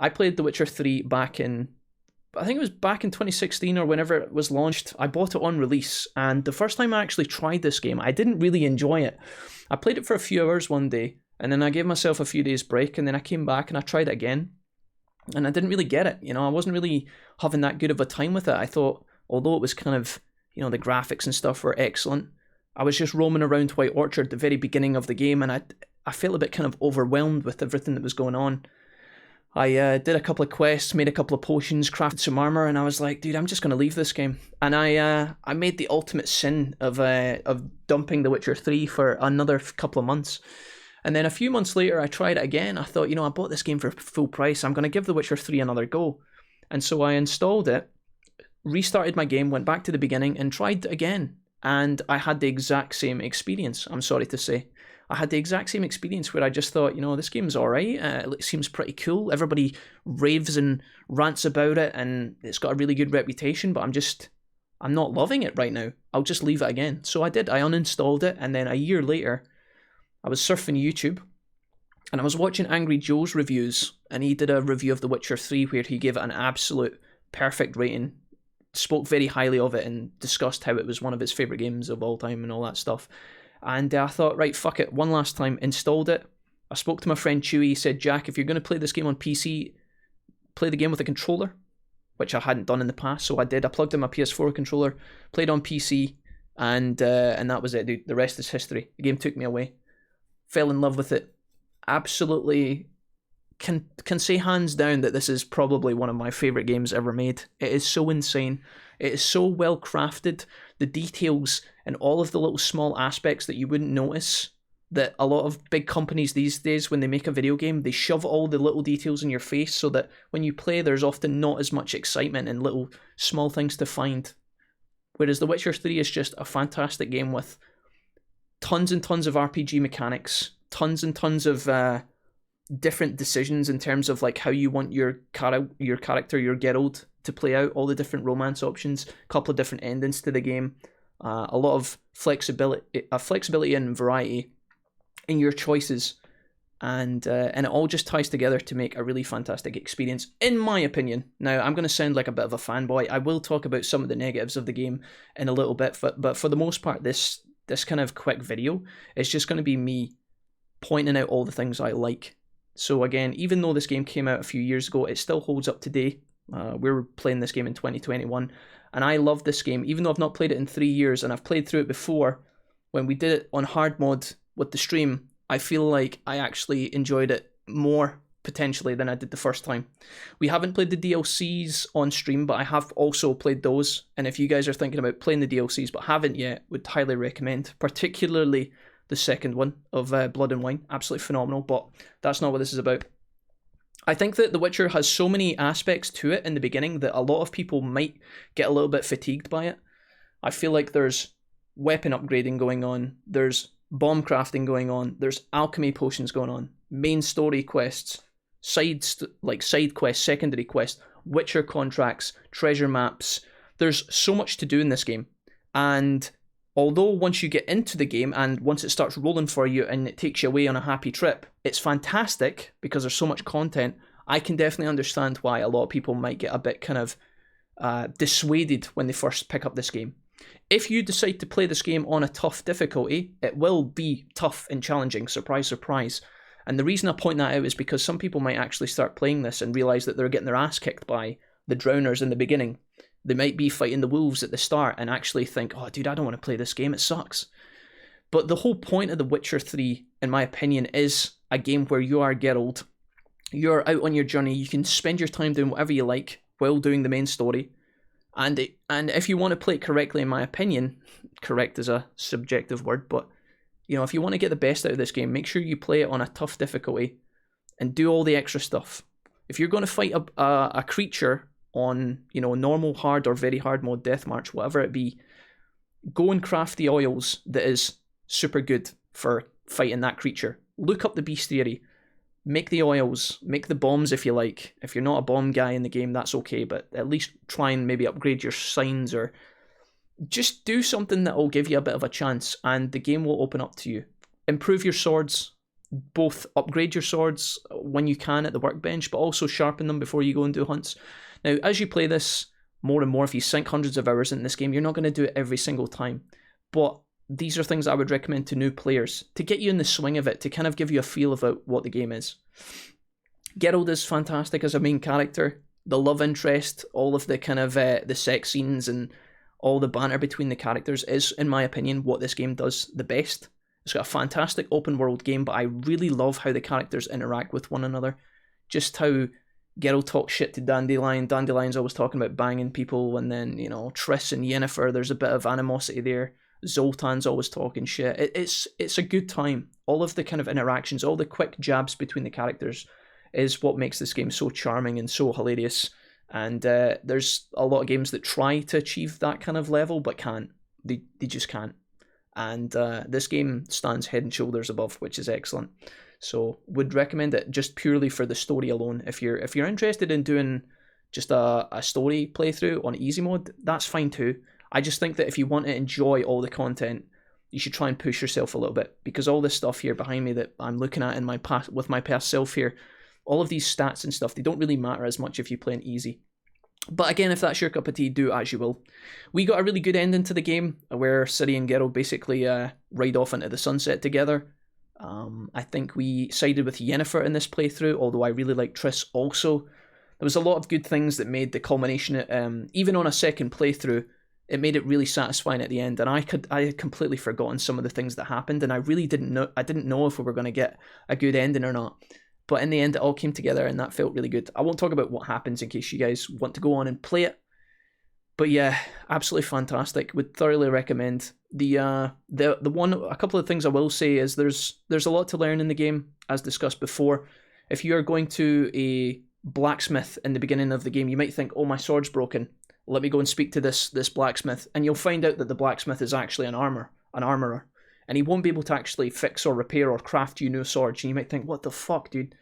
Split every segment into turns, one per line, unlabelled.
I played The Witcher 3 back in, I think it was back in 2016 or whenever it was launched. I bought it on release, and the first time I actually tried this game, I didn't really enjoy it. I played it for a few hours one day, and then I gave myself a few days break, and then I came back and I tried it again, and I didn't really get it. I wasn't really having that good of a time with it. I thought, although it was kind of, the graphics and stuff were excellent, I was just roaming around White Orchard at the very beginning of the game, and I felt a bit kind of overwhelmed with everything that was going on. I did a couple of quests, made a couple of potions, crafted some armor, and I was like, dude, I'm just going to leave this game. And I made the ultimate sin of dumping The Witcher 3 for another couple of months. And then a few months later, I tried it again. I thought, I bought this game for full price. I'm going to give The Witcher 3 another go. And so I installed it, restarted my game, went back to the beginning, and tried it again. And I had the exact same experience, I'm sorry to say. I had the exact same experience where I just thought, this game's alright, it seems pretty cool, everybody raves and rants about it, and it's got a really good reputation, but I'm not loving it right now. I'll just leave it again. So I did, I uninstalled it, and then a year later, I was surfing YouTube, and I was watching Angry Joe's reviews, and he did a review of The Witcher 3 where he gave it an absolute perfect rating, spoke very highly of it, and discussed how it was one of his favourite games of all time and all that stuff. And I thought, right, fuck it, one last time, installed it. I spoke to my friend Chewy, he said, Jack, if you're going to play this game on PC, play the game with a controller, which I hadn't done in the past, so I did. I plugged in my PS4 controller, played on PC, and that was it, dude. The rest is history. The game took me away. Fell in love with it. Absolutely can say hands down that this is probably one of my favourite games ever made. It is so insane. It is so well crafted. The details and all of the little small aspects that you wouldn't notice, that a lot of big companies these days, when they make a video game, they shove all the little details in your face so that when you play, there's often not as much excitement and little small things to find. Whereas The Witcher 3 is just a fantastic game with tons and tons of RPG mechanics, tons and tons of different decisions in terms of like how you want your character, your Geralt, to play out, all the different romance options, a couple of different endings to the game, a lot of flexibility and variety in your choices, and it all just ties together to make a really fantastic experience, in my opinion. Now, I'm going to sound like a bit of a fanboy. I will talk about some of the negatives of the game in a little bit, but for the most part, this kind of quick video is just going to be me pointing out all the things I like. So again, even though this game came out a few years ago, it still holds up today. We're playing this game in 2021, and I love this game, even though I've not played it in 3 years, and I've played through it before. When we did it on hard mode with the stream, I feel like I actually enjoyed it more, potentially, than I did the first time. We haven't played the DLCs on stream, but I have also played those, and if you guys are thinking about playing the DLCs but haven't yet, would highly recommend, particularly the second one of Blood and Wine. Absolutely phenomenal, but that's not what this is about. I think that The Witcher has so many aspects to it in the beginning that a lot of people might get a little bit fatigued by it. I feel like there's weapon upgrading going on, there's bomb crafting going on, there's alchemy potions going on, main story quests, side quests, secondary quests, Witcher contracts, treasure maps. There's so much to do in this game, and although once you get into the game and once it starts rolling for you and it takes you away on a happy trip, it's fantastic because there's so much content. I can definitely understand why a lot of people might get a bit kind of dissuaded when they first pick up this game. If you decide to play this game on a tough difficulty, it will be tough and challenging, surprise, surprise. And the reason I point that out is because some people might actually start playing this and realise that they're getting their ass kicked by the drowners in the beginning. They might be fighting the wolves at the start and actually think, oh dude, I don't want to play this game, it sucks. But the whole point of The Witcher 3, in my opinion, is a game where you are Geralt. You're out on your journey, you can spend your time doing whatever you like while doing the main story. And if you want to play it correctly, in my opinion, correct is a subjective word, but if you want to get the best out of this game, make sure you play it on a tough difficulty and do all the extra stuff. If you're going to fight a creature on normal, hard, or very hard mode, deathmatch, whatever it be, go and craft the oils that is super good for fighting that creature. Look up the bestiary, make the oils, make the bombs if you like. If you're not a bomb guy in the game, that's okay, but at least try and maybe upgrade your signs, or just do something that will give you a bit of a chance, and the game will open up to you. Improve your swords, both upgrade your swords when you can at the workbench, but also sharpen them before you go and do hunts. Now, as you play this more and more, if you sink hundreds of hours in this game, you're not going to do it every single time. But these are things I would recommend to new players to get you in the swing of it, to kind of give you a feel about what the game is. Geralt is fantastic as a main character. The love interest, all of the kind of the sex scenes and all the banter between the characters is, in my opinion, what this game does the best. It's got a fantastic open world game, but I really love how the characters interact with one another. Just how Geralt talks shit to Dandelion. Dandelion's always talking about banging people, and then, you know, Triss and Yennefer, there's a bit of animosity there. Zoltan's always talking shit. It's a good time. All of the kind of interactions, all the quick jabs between the characters is what makes this game so charming and so hilarious. And there's a lot of games that try to achieve that kind of level, but can't. They just can't. And this game stands head and shoulders above, which is excellent. So would recommend it just purely for the story alone. If you're interested in doing just a story playthrough on easy mode, that's fine too. I just think that if you want to enjoy all the content, you should try and push yourself a little bit, because all this stuff here behind me that I'm looking at in my past with my past self here, all of these stats and stuff, they don't really matter as much if you play it easy. But again, if that's your cup of tea, do as you will. We got a really good ending to the game where Ciri and Geralt basically ride off into the sunset together. I think we sided with Yennefer in this playthrough, although I really like Triss also. There was a lot of good things that made the culmination, even on a second playthrough, it made it really satisfying at the end. And I had completely forgotten some of the things that happened, and I really didn't know if we were going to get a good ending or not. But in the end, it all came together, and that felt really good. I won't talk about what happens in case you guys want to go on and play it. But yeah, absolutely fantastic. Would thoroughly recommend. A couple of things I will say is there's a lot to learn in the game, as discussed before. If you are going to a blacksmith in the beginning of the game, you might think, oh, my sword's broken. Let me go and speak to this blacksmith. And you'll find out that the blacksmith is actually an armorer. And he won't be able to actually fix or repair or craft you new swords. And you might think, what the fuck, dude?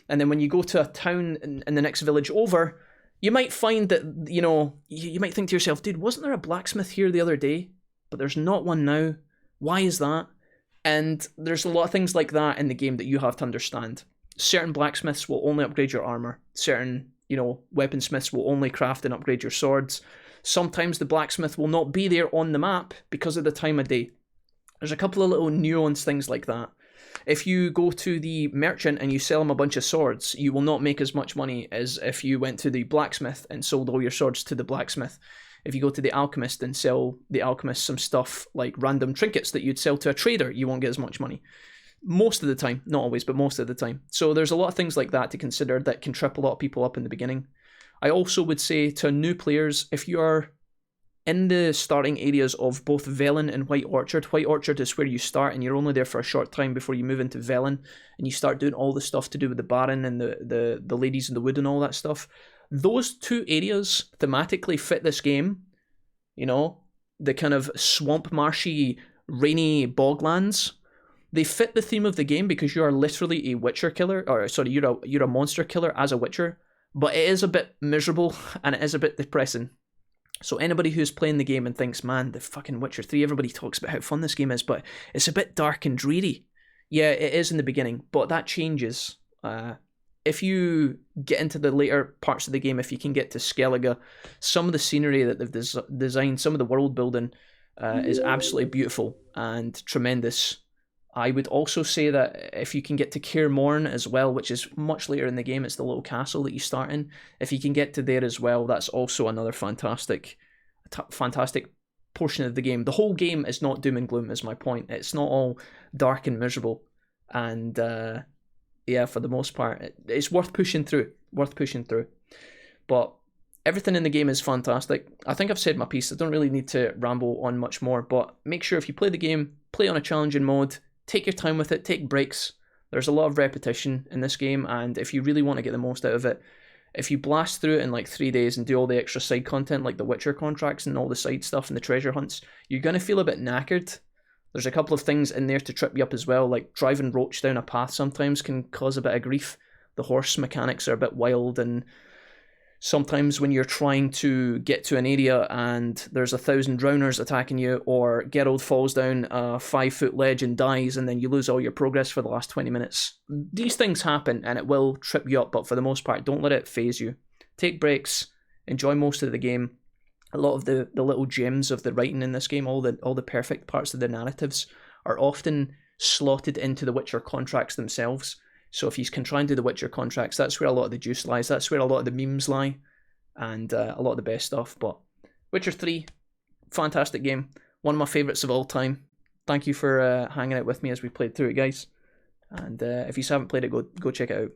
And then when you go to a town in the next village over, you might find that, you know, you might think to yourself, dude, wasn't there a blacksmith here the other day? But there's not one now. Why is that? And there's a lot of things like that in the game that you have to understand. Certain blacksmiths will only upgrade your armor. Certain, you know, weaponsmiths will only craft and upgrade your swords. Sometimes the blacksmith will not be there on the map because of the time of day. There's a couple of little nuanced things like that. If you go to the merchant and you sell him a bunch of swords, you will not make as much money as if you went to the blacksmith and sold all your swords to the blacksmith. If you go to the alchemist and sell the alchemist some stuff like random trinkets that you'd sell to a trader, you won't get as much money. Most of the time, not always, but most of the time. So there's a lot of things like that to consider that can trip a lot of people up in the beginning. I also would say to new players, if you are in the starting areas of both Velen and White Orchard is where you start, and you're only there for a short time before you move into Velen, and you start doing all the stuff to do with the Baron and the ladies in the wood and all that stuff. Those two areas thematically fit this game. You know, the kind of swamp, marshy, rainy boglands. They fit the theme of the game because you are literally a witcher killer, you're a monster killer as a witcher, but it is a bit miserable and it is a bit depressing. So anybody who's playing the game and thinks, man, the fucking Witcher 3, everybody talks about how fun this game is, but it's a bit dark and dreary. Yeah, it is in the beginning, but that changes. If you get into the later parts of the game, if you can get to Skellige, some of the scenery that they've designed, some of the world building is absolutely beautiful and tremendous. I would also say that if you can get to Kaer Morhen as well, which is much later in the game, it's the little castle that you start in. If you can get to there as well, that's also another fantastic portion of the game. The whole game is not doom and gloom, is my point. It's not all dark and miserable. And yeah, for the most part, it's worth pushing through. But everything in the game is fantastic. I think I've said my piece. I don't really need to ramble on much more, but make sure if you play the game, play on a challenging mode. Take your time with it, take breaks. There's a lot of repetition in this game, and if you really want to get the most out of it, if you blast through it in like 3 days and do all the extra side content like the Witcher contracts and all the side stuff and the treasure hunts, you're going to feel a bit knackered. There's a couple of things in there to trip you up as well, like driving Roach down a path sometimes can cause a bit of grief. The horse mechanics are a bit wild, and Sometimes when you're trying to get to an area and there's 1,000 drowners attacking you, or Geralt falls down a 5-foot ledge and dies, and then you lose all your progress for the last 20 minutes. These things happen and it will trip you up, but for the most part, don't let it phase you. Take breaks, enjoy most of the game. A lot of the little gems of the writing in this game, all the perfect parts of the narratives, are often slotted into the Witcher contracts themselves. So if you can try and do the Witcher contracts, that's where a lot of the juice lies. That's where a lot of the memes lie, and a lot of the best stuff. But Witcher 3, fantastic game. One of my favourites of all time. Thank you for hanging out with me as we played through it, guys. And if you haven't played it, go check it out.